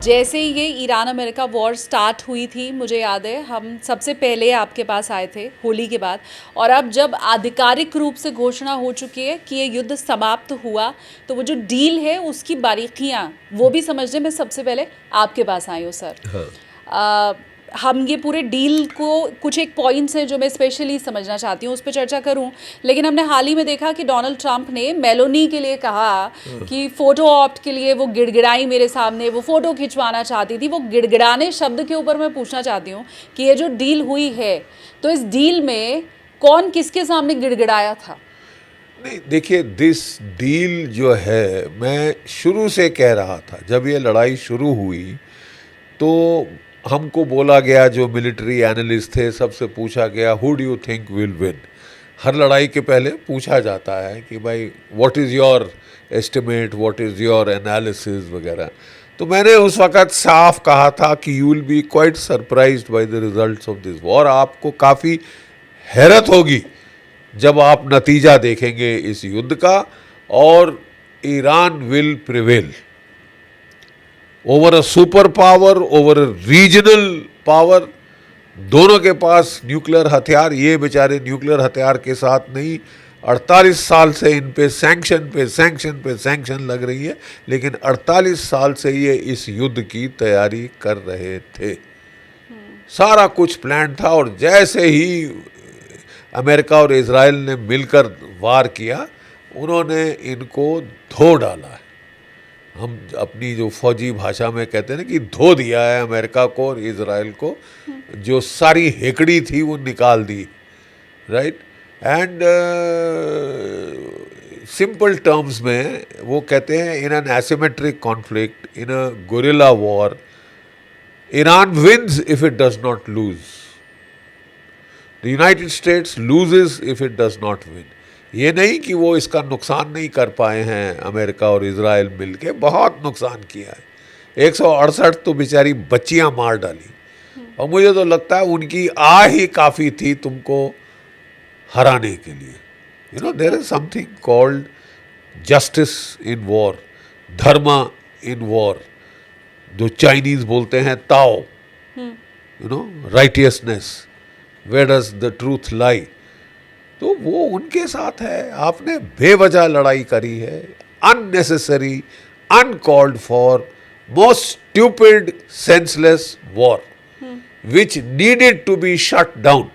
जैसे ही ये Iran America war start हुई थी, मुझे याद है हम सबसे पहले आपके पास आए थे होली के बाद। और अब जब आधिकारिक रूप से घोषणा हो चुकी है कि ये युद्ध समाप्त हुआ, तो वो जो डील है उसकी बारीकियां वो भी समझने में सबसे पहले आपके पास आई हूँ सर। हाँ। हम ये पूरे डील को कुछ एक पॉइंट्स हैं जो मैं स्पेशली समझना चाहती हूँ, उस पर चर्चा करूँ। लेकिन हमने हाल ही में देखा कि डोनाल्ड ट्रंप ने मेलोनी के लिए कहा कि फ़ोटो ऑप्ट के लिए वो गिड़गिड़ाई मेरे सामने, वो फ़ोटो खिंचवाना चाहती थी। वो गिड़गिड़ाने शब्द के ऊपर मैं पूछना चाहती हूँ कि ये जो डील हुई है, तो इस डील में कौन किसके सामने गिड़गिड़ाया था? नहीं, देखिए, दिस डील जो है, मैं शुरू से कह रहा था, जब ये लड़ाई शुरू हुई तो हमको बोला गया, जो मिलिट्री एनालिस्ट थे सबसे पूछा गया, who do you think will win. हर लड़ाई के पहले पूछा जाता है कि भाई what is your estimate, what is your analysis वगैरह। तो मैंने उस वक़्त साफ कहा था कि you will be quite surprised by the results of this war. आपको काफ़ी हैरत होगी जब आप नतीजा देखेंगे इस युद्ध का, और Iran will prevail over a super power, over a regional power. दोनों के पास न्यूक्लियर हथियार, ये बेचारे न्यूक्लियर हथियार के साथ नहीं, 48 साल से इन पे सैंक्शन पे सैंक्शन पे सैंक्शन लग रही है, लेकिन 48 साल से ये इस युद्ध की तैयारी कर रहे थे। सारा कुछ प्लान था, और जैसे ही अमेरिका और इजराइल ने मिलकर वार किया, उन्होंने इनको धो डाला है। हम अपनी जो फौजी भाषा में कहते हैं ना कि धो दिया है अमेरिका को और इजराइल को। जो सारी हेकड़ी थी वो निकाल दी, राइट। एंड सिंपल टर्म्स में वो कहते हैं, in an asymmetric conflict, in a guerrilla war, Iran wins if it does not lose, the United states loses if it does not win. ये नहीं कि वो इसका नुकसान नहीं कर पाए हैं, अमेरिका और इजराइल मिलके बहुत नुकसान किया है। 168 तो बेचारी बच्चियां मार डाली, और मुझे तो लगता है उनकी ही काफ़ी थी तुमको हराने के लिए। You know, there is something called justice in war, dharma in war, जो चाइनीज बोलते हैं Tao, you know, righteousness, where does the truth lie. तो वो उनके साथ है। आपने बेवजह लड़ाई करी है, unnecessary, uncalled for, most stupid, senseless war, which needed to be shut down.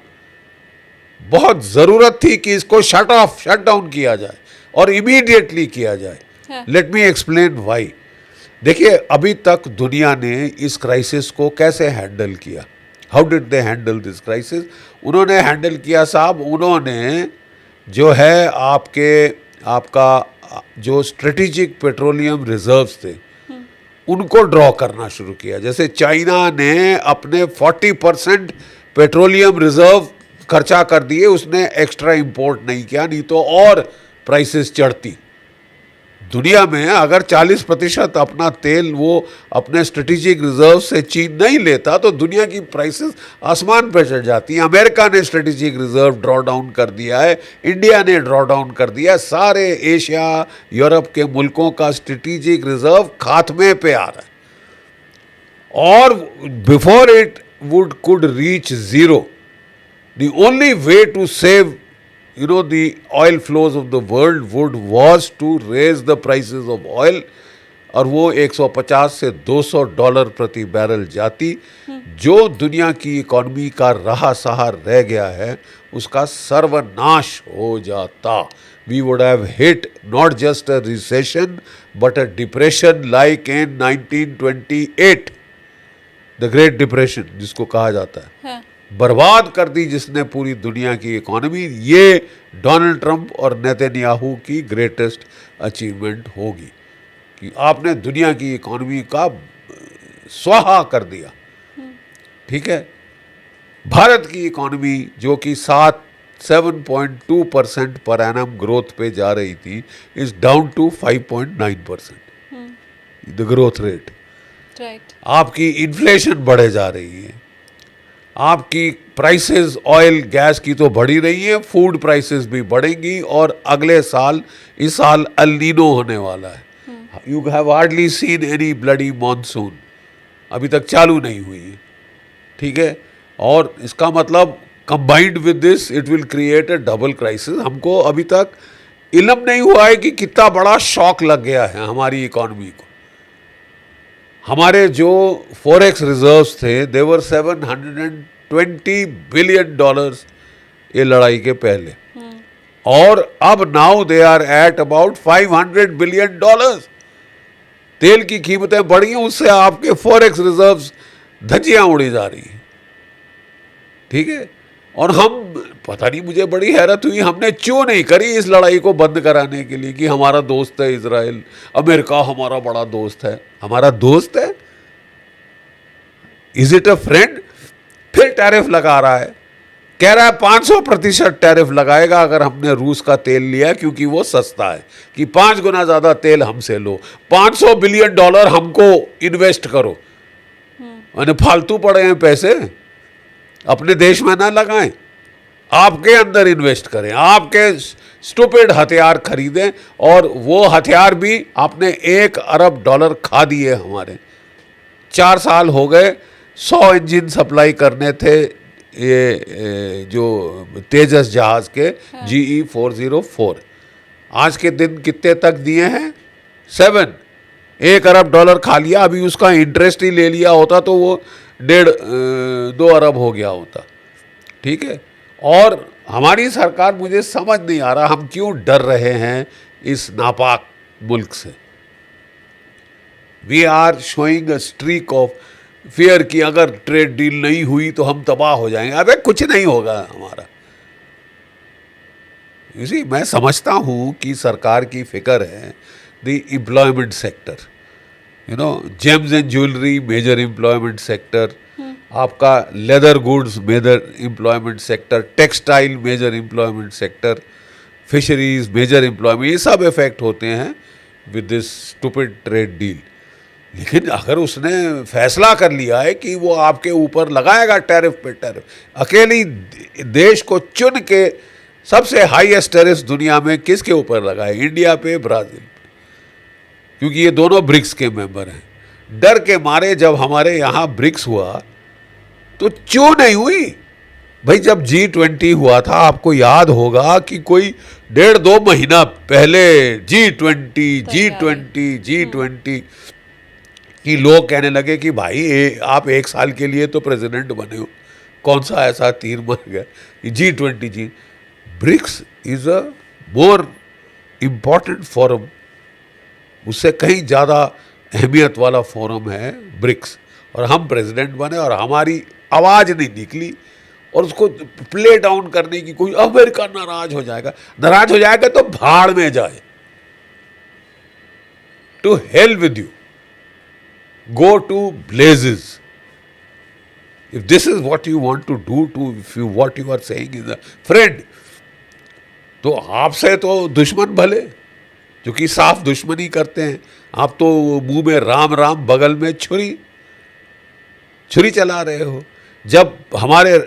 बहुत जरूरत थी कि इसको शट डाउन किया जाए, और इमीडिएटली किया जाए। Let me explain why. देखिए, अभी तक दुनिया ने इस क्राइसिस को कैसे हैंडल किया? How did they handle this crisis? उन्होंने हैंडल किया साहब, उन्होंने जो है आपका जो स्ट्रेटेजिक पेट्रोलियम रिजर्व्स थे उनको ड्रॉ करना शुरू किया। जैसे चाइना ने अपने 40% पेट्रोलियम रिजर्व खर्चा कर दिए, उसने एक्स्ट्रा इंपोर्ट नहीं किया, नहीं तो और प्राइसेस चढ़ती। दुनिया में अगर 40% अपना तेल वो अपने स्ट्रेटेजिक रिजर्व से चीन नहीं लेता तो दुनिया की प्राइसेस आसमान पर चढ़ जाती हैं। अमेरिका ने स्ट्रेटेजिक रिजर्व ड्रॉ डाउन कर दिया है, इंडिया ने ड्रॉ डाउन कर दिया है, सारे एशिया यूरोप के मुल्कों का स्ट्रेटेजिक रिजर्व खात्मे पे आ रहा है। और before it could reach zero, the only way to save the oil flows of the world was to raise the prices of oil, और वो 150 से $200 प्रति बैरल जाती। जो दुनिया की इकॉनमी का रहा सहा रह गया है उसका सर्वनाश हो जाता। We would have hit not just a recession but a depression like in 1928, the Great Depression जिसको कहा जाता है। बर्बाद कर दी जिसने पूरी दुनिया की इकोनॉमी। ये डोनाल्ड ट्रंप और नेतन्याहू की ग्रेटेस्ट अचीवमेंट होगी कि आपने दुनिया की इकोनॉमी का स्वाहा कर दिया। ठीक है, भारत की इकोनॉमी जो कि 7.2% पर एनम ग्रोथ पे जा रही थी, is down to 5.9% the growth rate. आपकी इन्फ्लेशन बढ़े जा रही है, आपकी प्राइसेस ऑयल गैस की तो बढ़ी रही है, फूड प्राइसेस भी बढ़ेंगी, और अगले साल, इस साल अल नीनो होने वाला है। You have hardly seen any bloody monsoon. अभी तक चालू नहीं हुई है, ठीक है। और इसका मतलब combined with this it will create a double crisis. हमको अभी तक इल्म नहीं हुआ है कि कितना बड़ा शॉक लग गया है हमारी इकोनॉमी को। हमारे जो फॉरेक्स रिजर्व्स थे देवर $720 बिलियन ये लड़ाई के पहले, और अब now they are at about $500 billion. तेल की कीमतें बढ़ी हैं, उससे आपके फॉरेक्स रिजर्व्स धज्जियां उड़ी जा रही हैं, ठीक है। और हम, पता नहीं, मुझे बड़ी हैरत हुई, हमने क्यों नहीं करी इस लड़ाई को बंद कराने के लिए कि हमारा दोस्त है इजराइल, अमेरिका हमारा बड़ा दोस्त है। हमारा दोस्त है? Is it a friend? फिर टैरिफ लगा रहा है, कह रहा है 500% टैरिफ लगाएगा अगर हमने रूस का तेल लिया क्योंकि वो सस्ता है, कि 5 गुना ज्यादा तेल हमसे लो, $500 बिलियन हमको इन्वेस्ट करो। मैंने फालतू पड़े हैं पैसे, अपने देश में ना लगाएं, आपके अंदर इन्वेस्ट करें, आपके स्टूपिड हथियार खरीदें। और वो हथियार भी आपने $1 अरब खा दिए हमारे। 4 साल हो गए, 100 इंजन सप्लाई करने थे ये जो तेजस जहाज के, GE-404, आज के दिन कितने तक दिए हैं? 7। $1 अरब खा लिया। अभी उसका इंटरेस्ट ही ले लिया होता तो वो 1.5-2 अरब हो गया होता, ठीक है। और हमारी सरकार, मुझे समझ नहीं आ रहा हम क्यों डर रहे हैं इस नापाक मुल्क से। We are showing a streak of fear कि अगर ट्रेड डील नहीं हुई तो हम तबाह हो जाएंगे। अबे कुछ नहीं होगा हमारा। इसी मैं समझता हूं कि सरकार की फिक्र है the employment sector, you know, gems and jewellery major employment sector, आपका leather goods major employment sector, textile major employment sector, fisheries major employment, ये सब इफेक्ट होते हैं with this stupid trade deal. लेकिन अगर उसने फैसला कर लिया है कि वो आपके ऊपर लगाएगा टैरिफ पे टैरिफ, अकेली देश को चुन के सबसे हाईएस्ट टैरिफ दुनिया में किसके ऊपर लगाए? इंडिया पे, ब्राज़ील पे, क्योंकि ये दोनों ब्रिक्स के मेंबर हैं। डर के मारे जब हमारे यहाँ ब्रिक्स हुआ तो क्यों नहीं हुई भाई? जब G20 हुआ था, आपको याद होगा कि कोई 1.5-2 महीना पहले G20 कि लोग कहने लगे कि भाई आप 1 साल के लिए तो प्रेसिडेंट बने हो, कौन सा ऐसा तीर मार गया? G20 BRICS is a more important forum, उससे कहीं ज़्यादा अहमियत वाला फोरम है ब्रिक्स। और हम प्रेसिडेंट बने और हमारी आवाज़ नहीं निकली, और उसको प्ले डाउन करने की कोई, अमेरिका नाराज हो जाएगा तो भाड़ में जाए, to hell with you, go to blazes. If this is what you want to do, what you are saying is a friend, तो आपसे तो दुश्मन भले, जो कि साफ दुश्मनी करते हैं। आप तो मुंह में राम राम, बगल में छुरी चला रहे हो। जब हमारे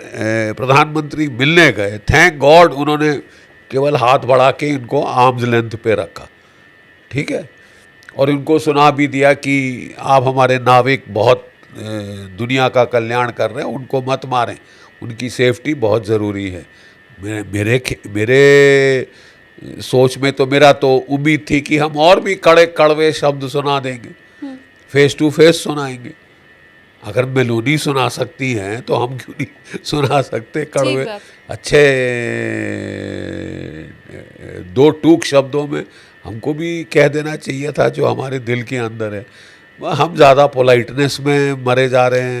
प्रधानमंत्री मिलने गए, थैंक गॉड उन्होंने केवल हाथ बढ़ा के इनको आर्म्स लेंथ पे रखा, ठीक है, और इनको सुना भी दिया कि आप हमारे नाविक बहुत दुनिया का कल्याण कर रहे हैं, उनको मत मारें, उनकी सेफ्टी बहुत ज़रूरी है। मेरे सोच में तो, मेरा तो उम्मीद थी कि हम और भी कड़वे शब्द सुना देंगे, फेस टू फेस सुनाएंगे। अगर मेलोनी सुना सकती हैं तो हम क्यों नहीं सुना सकते कड़वे अच्छे 2 टूक शब्दों में? हमको भी कह देना चाहिए था जो हमारे दिल के अंदर है। हम ज़्यादा पोलाइटनेस में मरे जा रहे हैं।